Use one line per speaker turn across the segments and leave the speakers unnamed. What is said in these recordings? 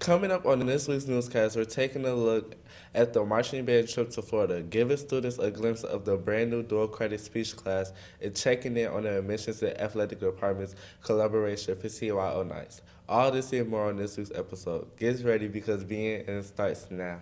Coming up on this week's newscast, we're taking a look at the marching band trip to Florida, giving students a glimpse of the brand new dual credit speech class, and checking in on the admissions and athletic department's collaboration for CYO Nights. All this and more on this week's episode. Get ready because BNN starts now.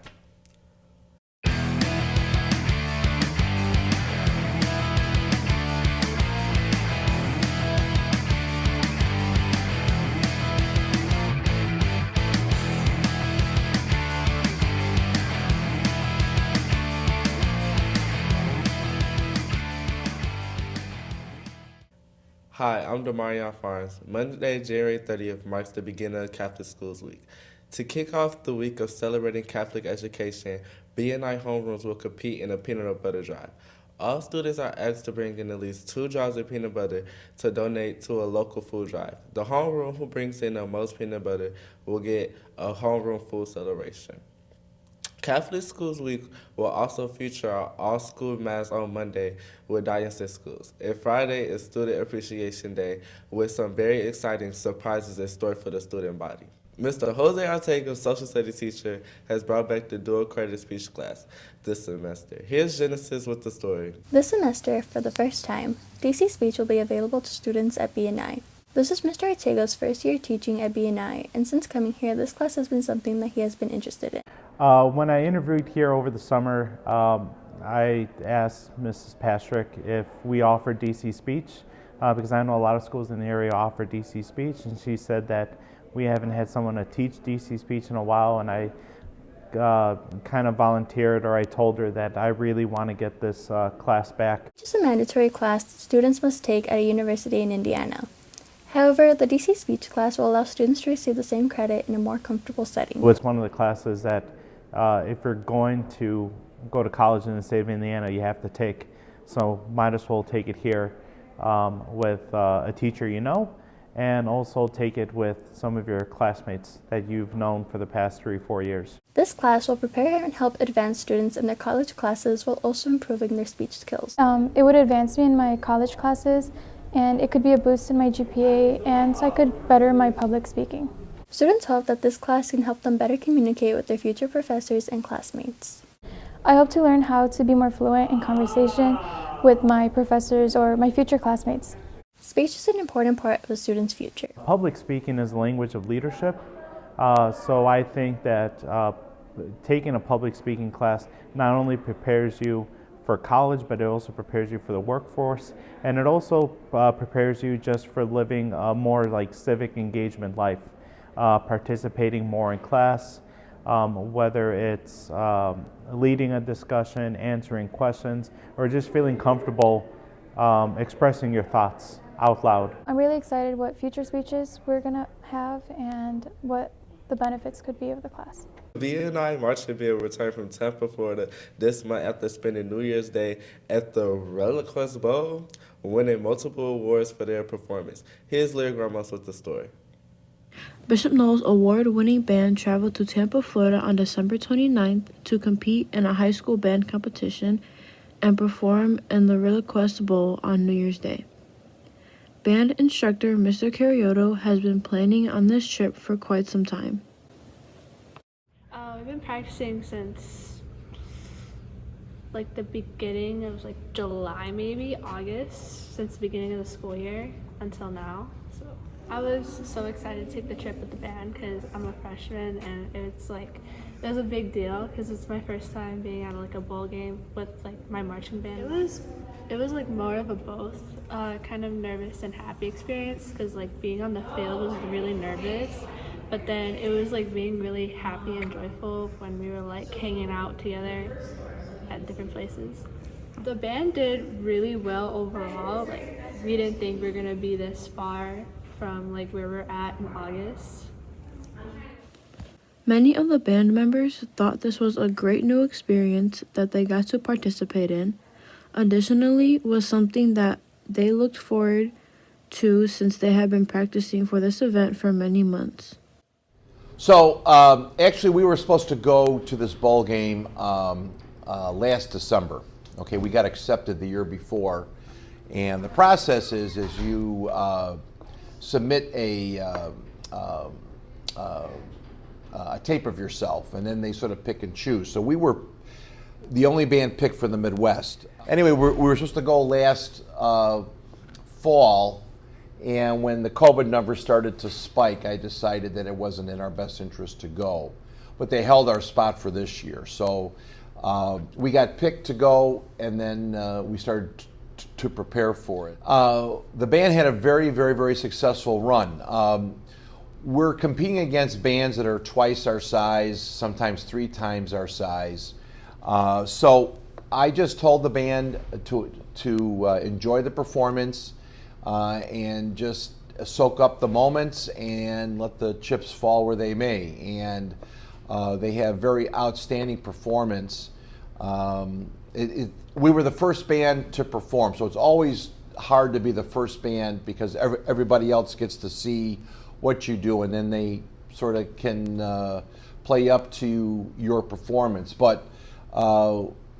Hi, I'm Jan Farnes. Monday, January 30th marks the beginning of Catholic Schools Week. To kick off the week of celebrating Catholic education, BNI homerooms will compete in a peanut butter drive. All students are asked to bring in at least 2 jars of peanut butter to donate to a local food drive. The homeroom who brings in the most peanut butter will get a homeroom food celebration. Catholic Schools Week will also feature our all-school mass on Monday with diocese schools. And Friday is Student Appreciation Day with some very exciting surprises in store for the student body. Mr. Jose Ortega, social studies teacher, has brought back the dual credit speech class this semester. Here's Genesis with the story.
This semester, for the first time, DC Speech will be available to students at BNI. This is Mr. Ortega's first year teaching at BNI, and since coming here, this class has been something that he has been interested in.
When I interviewed here over the summer, I asked Mrs. Patrick if we offered DC Speech, because I know a lot of schools in the area offer DC Speech, and she said that we haven't had someone to teach DC Speech in a while, and I kind of volunteered, or I told her that I really want to get this class back.
Which is a mandatory class students must take at a university in Indiana. However, the DC Speech class will allow students to receive the same credit in a more comfortable setting.
It's one of the classes that if you're going to go to college in the state of Indiana, you have to take. So might as well take it here with a teacher you know, and also take it with some of your classmates that you've known for the past 3-4 years.
This class will prepare and help advance students in their college classes while also improving their speech skills.
It would advance me in my college classes, and it could be a boost in my GPA, and so I could better my public speaking.
Students hope that this class can help them better communicate with their future professors and classmates.
I hope to learn how to be more fluent in conversation with my professors or my future classmates.
Speech is an important part of a student's future.
Public speaking is a language of leadership, so I think that taking a public speaking class not only prepares you for college, but it also prepares you for the workforce, and it also prepares you just for living a more like civic engagement life, participating more in class, whether it's leading a discussion, answering questions, or just feeling comfortable expressing your thoughts out loud.
I'm really excited what future speeches we're going to have and what the benefits could be of the class.
BNI marching band will return from Tampa, Florida this month after spending New Year's Day at the Reliquest Bowl, winning multiple awards for their performance. Here's Lyric Ramos with the story.
Bishop Noll's award-winning band traveled to Tampa, Florida on December 29th to compete in a high school band competition and perform in the Reliquest Bowl on New Year's Day. Band instructor Mr. Carioto has been planning on this trip for quite some time.
We've been practicing since like the beginning of July, maybe August, since the beginning of the school year until now. So I was so excited to take the trip with the band because I'm a freshman, and it was a big deal because it's my first time being at a bowl game with my marching band. It was more of a both kind of nervous and happy experience because being on the field was really nervous. But then it was being really happy and joyful when we were hanging out together at different places. The band did really well overall. We didn't think we were gonna be this far from where we're at in August.
Many of the band members thought this was a great new experience that they got to participate in. Additionally, was something that they looked forward to since they had been practicing for this event for many months.
So actually, we were supposed to go to this bowl game last December. Okay, we got accepted the year before, and the process is you submit a a tape of yourself, and then they sort of pick and choose. So we were the only band picked from the Midwest. Anyway, we were supposed to go last fall, and when the COVID numbers started to spike, I decided that it wasn't in our best interest to go. But they held our spot for this year. So we got picked to go, and then we started to prepare for it. The band had a very, very, very successful run. We're competing against bands that are twice our size, sometimes 3 times our size. So I just told the band to enjoy the performance and just soak up the moments and let the chips fall where they may. And they have very outstanding performance. We were the first band to perform, so it's always hard to be the first band because everybody else gets to see what you do, and then they sort of can play up to your performance. But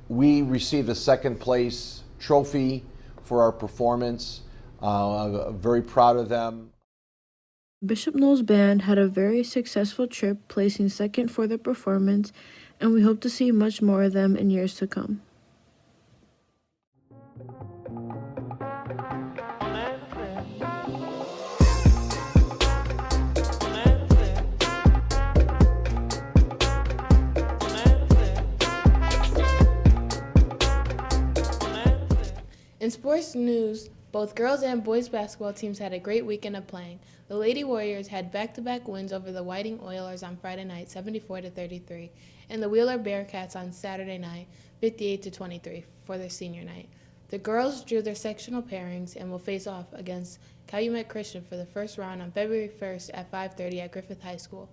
we received a second place trophy for our performance. Very proud of them.
Bishop Noel's band had a very successful trip, placing second for their performance, and we hope to see much more of them in years to come.
In sports news, both girls and boys basketball teams had a great weekend of playing. The Lady Warriors had back-to-back wins over the Whiting Oilers on Friday night, 74-33, and the Wheeler Bearcats on Saturday night, 58-23, for their senior night. The girls drew their sectional pairings and will face off against Calumet Christian for the first round on February 1st at 5:30 at Griffith High School.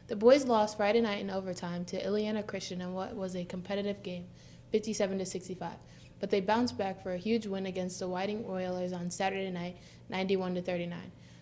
The boys lost Friday night in overtime to Ileana Christian in what was a competitive game, 57-65. But they bounced back for a huge win against the Whiting Oilers on Saturday night, 91-39.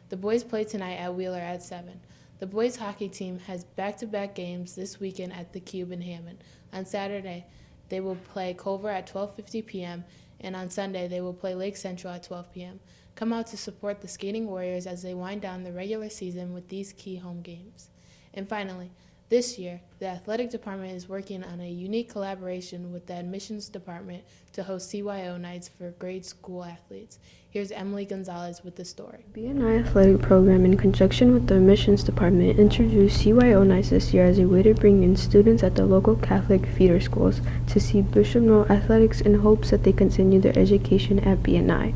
The boys play tonight at Wheeler at 7. The boys hockey team has back-to-back games this weekend at the Cube in Hammond. On Saturday, they will play Culver at 12:50 p.m., and on Sunday, they will play Lake Central at 12 p.m. Come out to support the Skating Warriors as they wind down the regular season with these key home games. And finally, this year, the athletic department is working on a unique collaboration with the admissions department to host CYO nights for grade school athletes. Here's Emily Gonzalez with the story.
BNI athletic program, in conjunction with the admissions department, introduced CYO nights this year as a way to bring in students at the local Catholic feeder schools to see Bishop Noel athletics in hopes that they continue their education at BNI.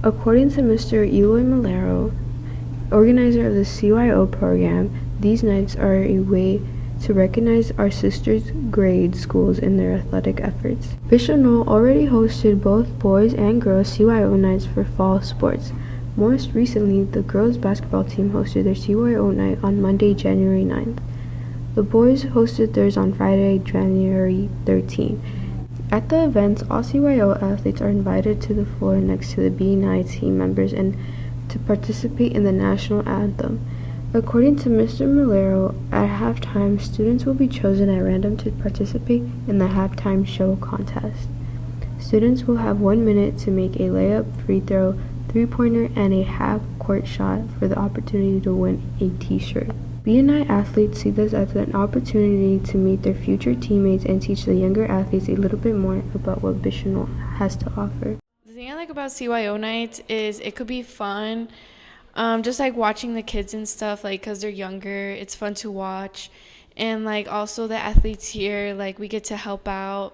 According to Mr. Eloy Malero, organizer of the CYO program, these nights are a way to recognize our sisters' grade schools in their athletic efforts. Bishop Noel already hosted both boys and girls CYO nights for fall sports. Most recently, the girls basketball team hosted their CYO night on Monday, January 9th. The boys hosted theirs on Friday, January 13th. At the events, all CYO athletes are invited to the floor next to the BNI team members and to participate in the national anthem. According to Mr. Malero, at halftime, students will be chosen at random to participate in the halftime show contest. Students will have 1 minute to make a layup, free throw, three-pointer, and a half-court shot for the opportunity to win a t-shirt. BNI athletes see this as an opportunity to meet their future teammates and teach the younger athletes a little bit more about what Bishop Noel has to offer.
The thing I like about CYO nights is it could be fun. Just like watching the kids and stuff, like, because they're younger, it's fun to watch. And like also the athletes here, like, we get to help out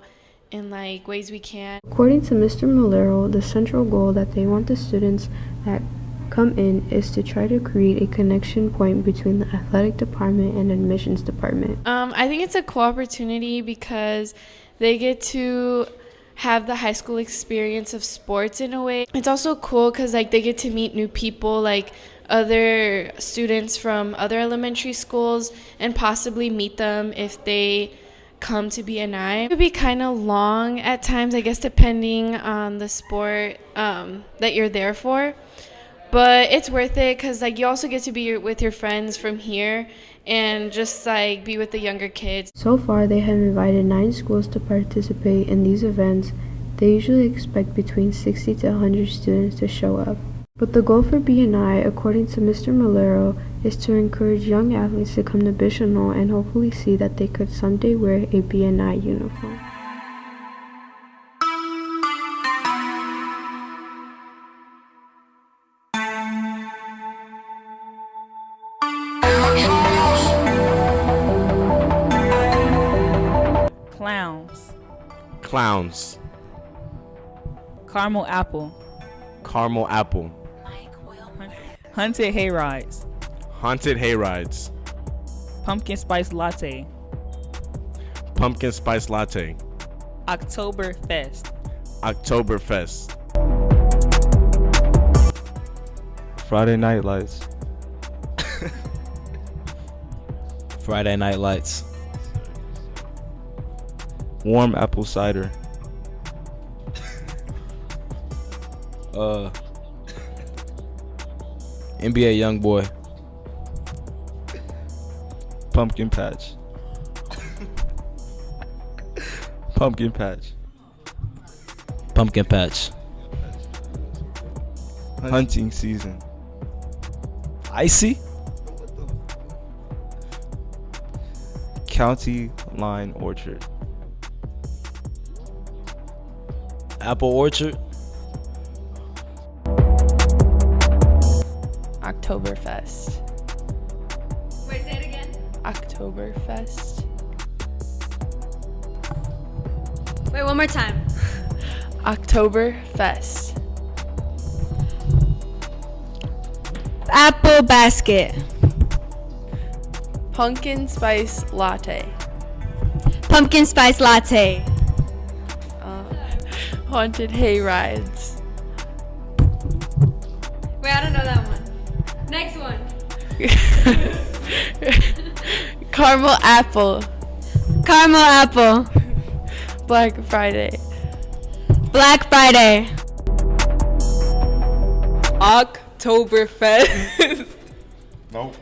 in like ways we can.
According to Mr. Malero, the central goal that they want the students that come in is to try to create a connection point between the athletic department and admissions department.
I think it's a cool opportunity because they get to have the high school experience of sports in a way. It's also cool because like they get to meet new people, like other students from other elementary schools, and possibly meet them if they come to BNI. It could be kind of long at times, I guess, depending on the sport that you're there for. But it's worth it because like you also get to be with your friends from here and just like be with the younger kids.
So far, they have invited 9 schools to participate in these events. They usually expect between 60 to 100 students to show up. But the goal for BNI, according to Mr. Malero, is to encourage young athletes to come to Bishop Noel and hopefully see that they could someday wear a BNI uniform.
Clowns.
Clowns.
Caramel apple.
Caramel apple.
Haunted hayrides.
Haunted hayrides.
Pumpkin spice latte.
Pumpkin spice latte.
Oktoberfest.
Oktoberfest.
Friday Night Lights.
Friday Night Lights.
Warm apple cider.
NBA Youngboy.
Pumpkin patch. Pumpkin patch.
Pumpkin patch.
Hunting season.
Icy.
County Line Orchard.
Apple orchard.
Oktoberfest.
Wait, say it again.
Oktoberfest.
Wait, one more time.
Oktoberfest.
Apple basket.
Pumpkin spice latte.
Pumpkin spice latte.
Haunted hayrides.
Wait, I don't know that one. Next one.
Caramel apple.
Caramel apple.
Black Friday.
Black Friday.
Oktoberfest.
Nope.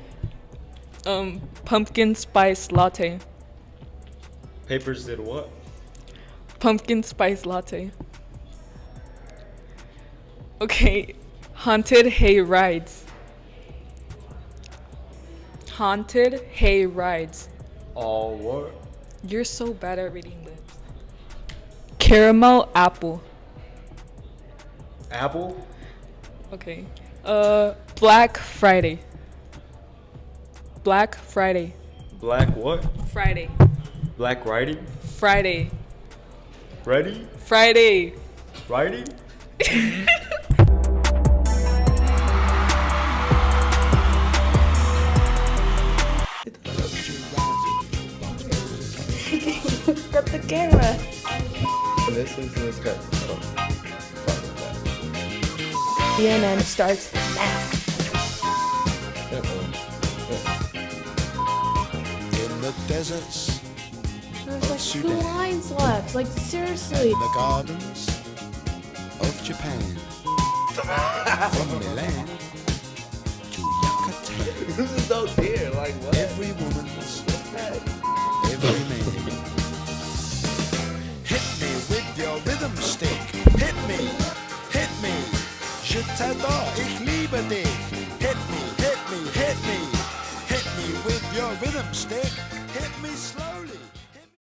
Pumpkin spice latte.
Papers did what?
Pumpkin spice latte. Okay, haunted hay rides. Haunted hay rides.
All what?
You're so bad at reading this. Caramel apple.
Apple?
Okay. Black Friday. Black Friday.
Black what?
Friday.
Black writing?
Friday.
Ready?
Friday.
Writing?
Got the camera.
This is Miss Cut.
BNN starts now.
In the deserts
There's like 2 lines left. Like, seriously.
and the gardens of Japan. From Milan to Yucatan.
This is so dear.